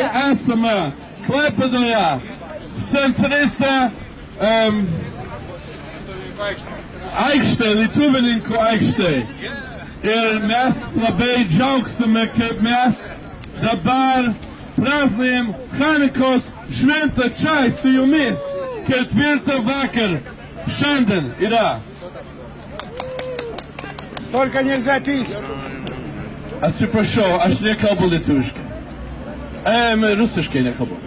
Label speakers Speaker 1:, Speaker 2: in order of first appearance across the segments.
Speaker 1: esame Klaipėdoje centrise aikštė, lietuvininkų aikštė. Ir mes labai džiaugsime, kaip mes dabar praznojam Hanikos šventą čia su jumis. 4 vakar šiandien yra.
Speaker 2: Только нельзя пить.
Speaker 1: Atsiprašau, aš nekalbu lietuviškai. Rusiškai nekalbu.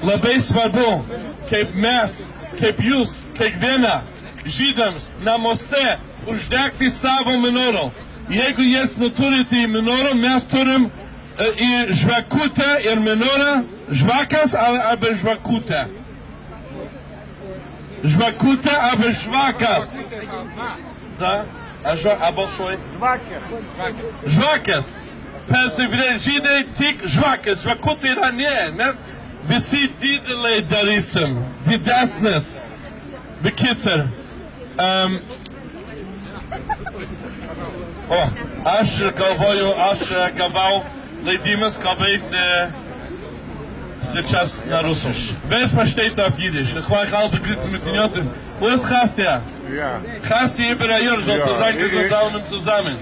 Speaker 1: Labai svarbu, kaip mes, kaip jūs, kiekviena žydams namuose uždegti savo menorą. Jeigu jas neturite menorą, mes turim į žvakutę ir menorą, žvakas arba žvakutę. Žvakutę arba žvakas. Da? A balsuoji? Žvakas. Persivyrai žydai tik žvakas. Žvakutė yra ne. Mes visi dideliai darysim. Didesnės. Bekicer. Aš galvoju, aš gavau leidimas kalbėti сейчас на русский. Wer versteht auf Jiddisch? Ich war halb begriffen mit den Jotten. Wo ist Chassia?
Speaker 2: Ja.
Speaker 1: Chassia Ibrahim sozusagen zusammen.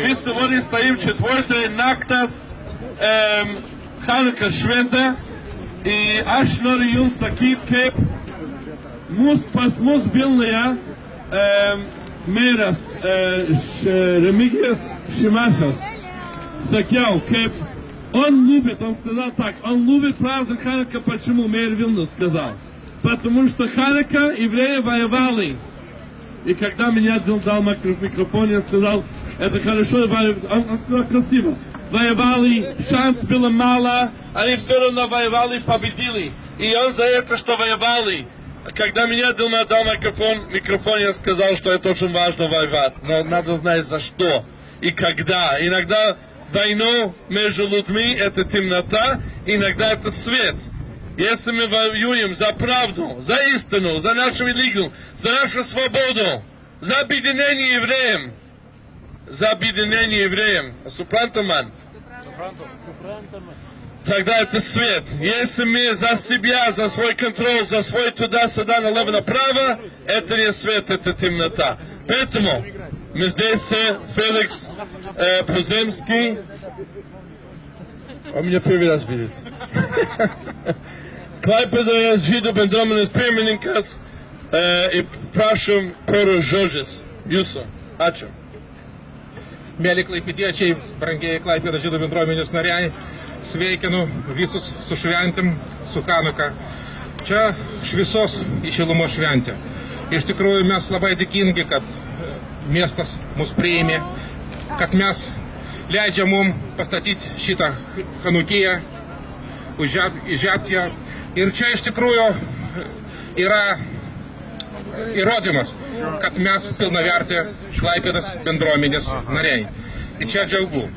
Speaker 1: Wisst ihr, wo ist da im 4. Naktas Chanukah Šventė? I aš noriu jums sakyti, kaip pas mus Vilniuje meras Remigijus Šimašius sakiau, kaip он сказал так, он любит праздник Ханука, почему мэр Вильнюс сказал? Потому что Ханука евреи воевали. И когда меня дал микрофон, я сказал, это хорошо, он сказал красиво. Воевали, шанс было мало, они все равно воевали, победили. И он за это, что воевали. Когда меня дал микрофон, я сказал, что это очень важно воевать. Но надо знать за что и когда. Иногда войну между людьми – это темнота, иногда это свет. Если мы воюем за правду, за истину, за нашу религию, за нашу свободу, за объединение евреям, Супрантаман, тогда это свет. Если мы за себя, за свой контроль, за свой туда-сюда, налево-направо, это не свет, это темнота. Поэтому мы здесь, Феликс Пуземский, он меня первый раз видит. Klaipėdoje žydų bendruomenės pirmininkas ir prašom porą žodžius jūsų. Ačiū.
Speaker 3: Mėly klaipėdiečiai, brangieji Klaipėdos žydų bendruomenės nariai, sveikinu visus su šventėm, su Hanuka. Čia šviesos išilumos šventė. Iš tikrųjų mes labai dėkingi, kad miestas mus priėmė, kad mes leidžia mums pastatyti šitą Hanukiją, įžiebti ją. Ir čia iš tikrųjų yra įrodymas, kad mes pilnavertė Klaipėdos bendruomenės nariai. Ir čia džiaugu.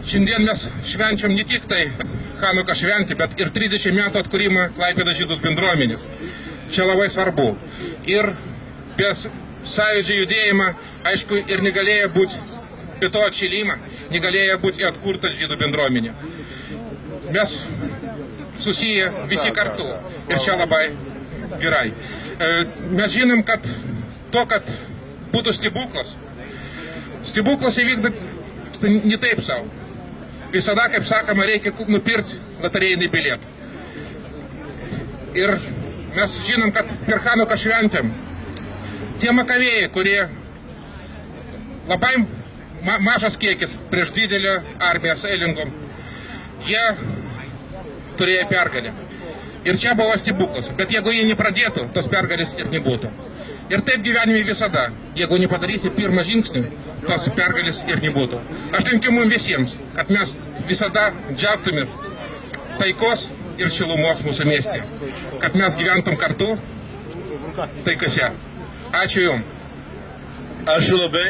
Speaker 3: Šiandien mes švenčiam ne tik tai Hanuką šventį, bet ir 30 metų atkūrimą Klaipėdos žydų bendruomenės. Čia labai svarbu. Ir be sąjūdžio judėjimą, aišku, ir negalėjo būti be to atšilimą, negalėjo būti atkurta žydų bendruomenė. Mes susiję visi kartu ir čia labai gerai. Mes žinom, kad būtų stebuklas įvykda ne taip savo. Visada, kaip sakoma, reikia nupirkti loterijinį bilietą. Ir mes žinom, kad per Hanuką šventėm tie makavėjai, kurie labai mažas kiekis prieš didelę armiją sąjungom, jie turėjo pergalę. Ir čia buvo stebuklas. Bet jeigu jie nepradėtų, tos pergalės ir nebūtų. Ir taip gyvenime visada. Jeigu nepadarysi pirmą žingsnį, tos pergalės ir nebūtų. Aš linkiu mums visiems, kad mes visada džiaugtume taikos ir šilumos mūsų mieste. Kad mes gyventum kartu taikose. Ačiū jums.
Speaker 1: Ačiū labai.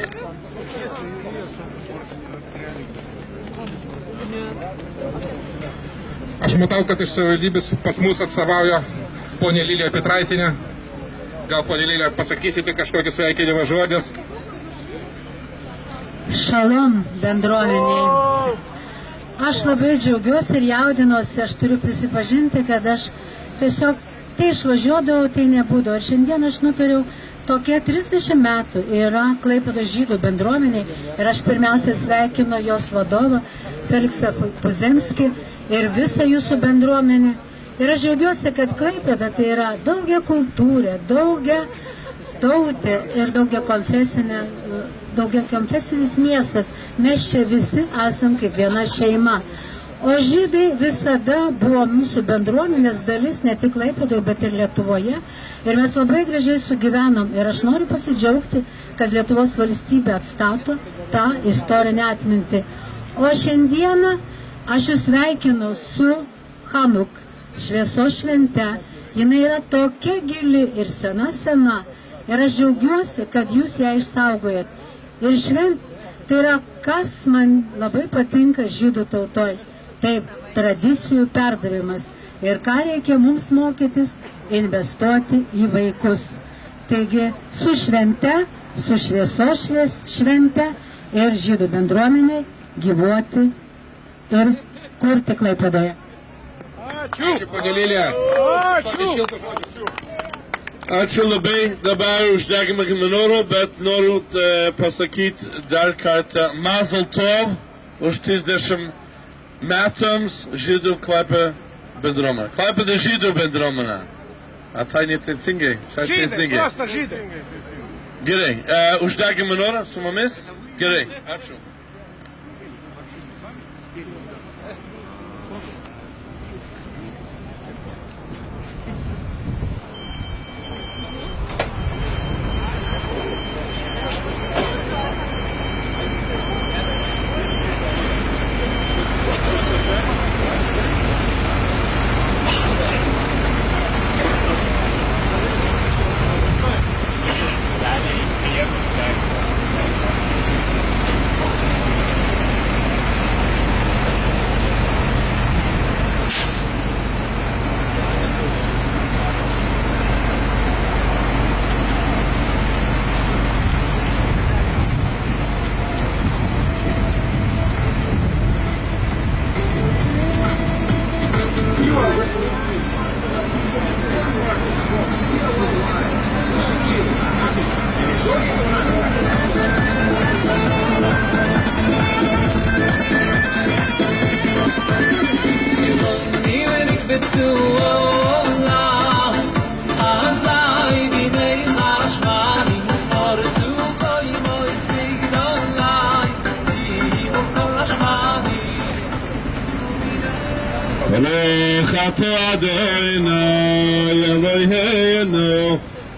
Speaker 3: Aš matau, kad iš savivaldybės pas mus atstovauja ponė Lilija Petraitinė. Gal ponė Lilija pasakysite kažkokį sveikinimą žodis?
Speaker 4: Šalom bendruomeniai. Aš labai džiaugiuosi ir jaudinuosi, aš turiu prisipažinti, kad aš tiesiog tai išvažiuodavau, tai nebūdavo. Ir šiandien aš nutariau, tokie 30 metų yra Klaipėdos žydų bendruomeniai ir aš pirmiausia sveikinu jos vadovą Feliksą Puzemskį ir visą jūsų bendruomenę. Ir aš džiaugiuosi, kad Klaipėda tai yra daugia kultūrė, daugia tautė ir daugia konfesinis miestas. Mes čia visi esam kaip viena šeima. O žydai visada buvo mūsų bendruomenės dalis, ne tik Klaipėdoje, bet ir Lietuvoje. Ir mes labai gražiai sugyvenom. Ir aš noriu pasidžiaugti, kad Lietuvos valstybė atstato tą istorinę atmintį. O šiandieną aš jūs sveikinu su Chanuk, šviesos švente. Jinai yra tokia gili ir sena. Ir aš džiaugiuosi, kad jūs ją išsaugojat. Ir tai yra, kas man labai patinka žydų tautoj. Taip, tradicijų perdavimas. Ir ką reikia mums mokytis, investuoti į vaikus. Taigi, su švente, su šviesos švente ir žydų bendruomeniai gyvuoti ir kurti Klaipėdoje.
Speaker 3: Ačiū, ponė Lilija.
Speaker 1: Ačiū labai, dabar uždegime menorą, bet noriu pasakyti dar kartą Mazel Tov už 30 metams žydų Klaipėdos bendruomenė. Klaipėdos žydų bendruomenė. Tai neteisingai?
Speaker 2: Žydai, prosta žydai.
Speaker 1: Gerai, uždegime menorą su mumis? Gerai, ačiū.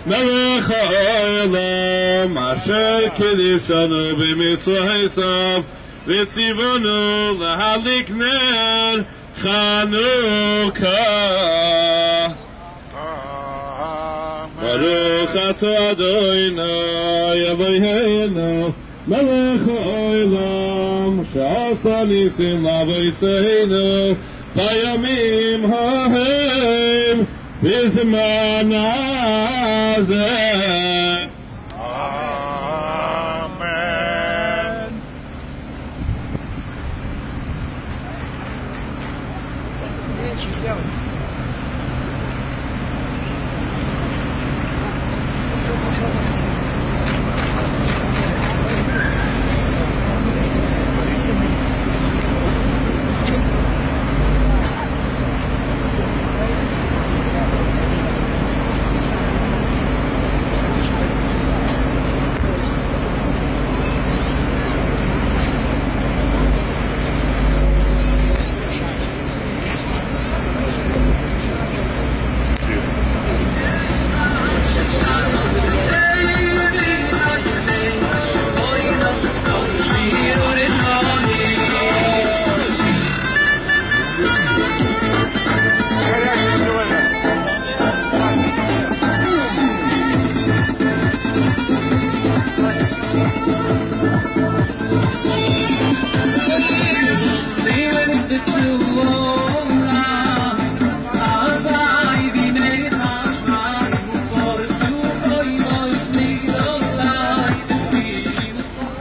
Speaker 5: מלך העולם אשר קידשנו במצוותיו וציוונו להדליק נר חנוכה. ברוך אתה אדוני אלוהינו מלך העולם שעשה ניסים לאבותינו בימים ההם בזמן הזה.
Speaker 2: Amen.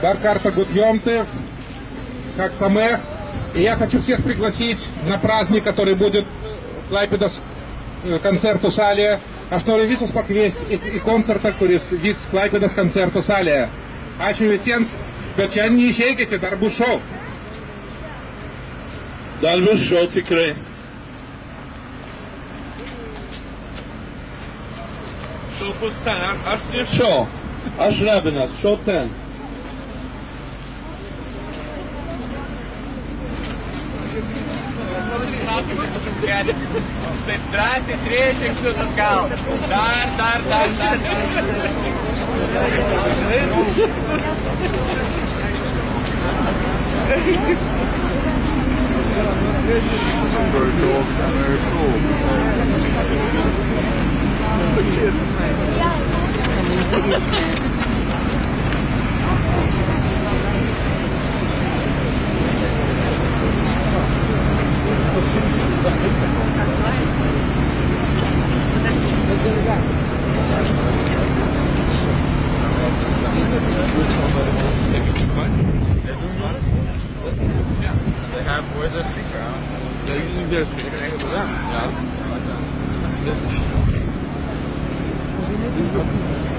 Speaker 3: Dar kartą Gut Yom Tov, Chag Sameach И я хочу всех пригласить на праздник, который будет в Klaipėdos koncertų salėje. Aš noriu visus pakviesti į koncertą, kuris vyks Klaipėdos koncertų salėje. Ačiū visiems, bet čia neišeikite, dar bus šou.
Speaker 1: Dar bus šou tikrai. Šou bus ten, aš ne šou. Aš Rabinas, šou ten.
Speaker 6: Taip drąsiai 3 žingsnius atgal. Dar.
Speaker 5: Where's their speaker? They're using their speaker. Yeah.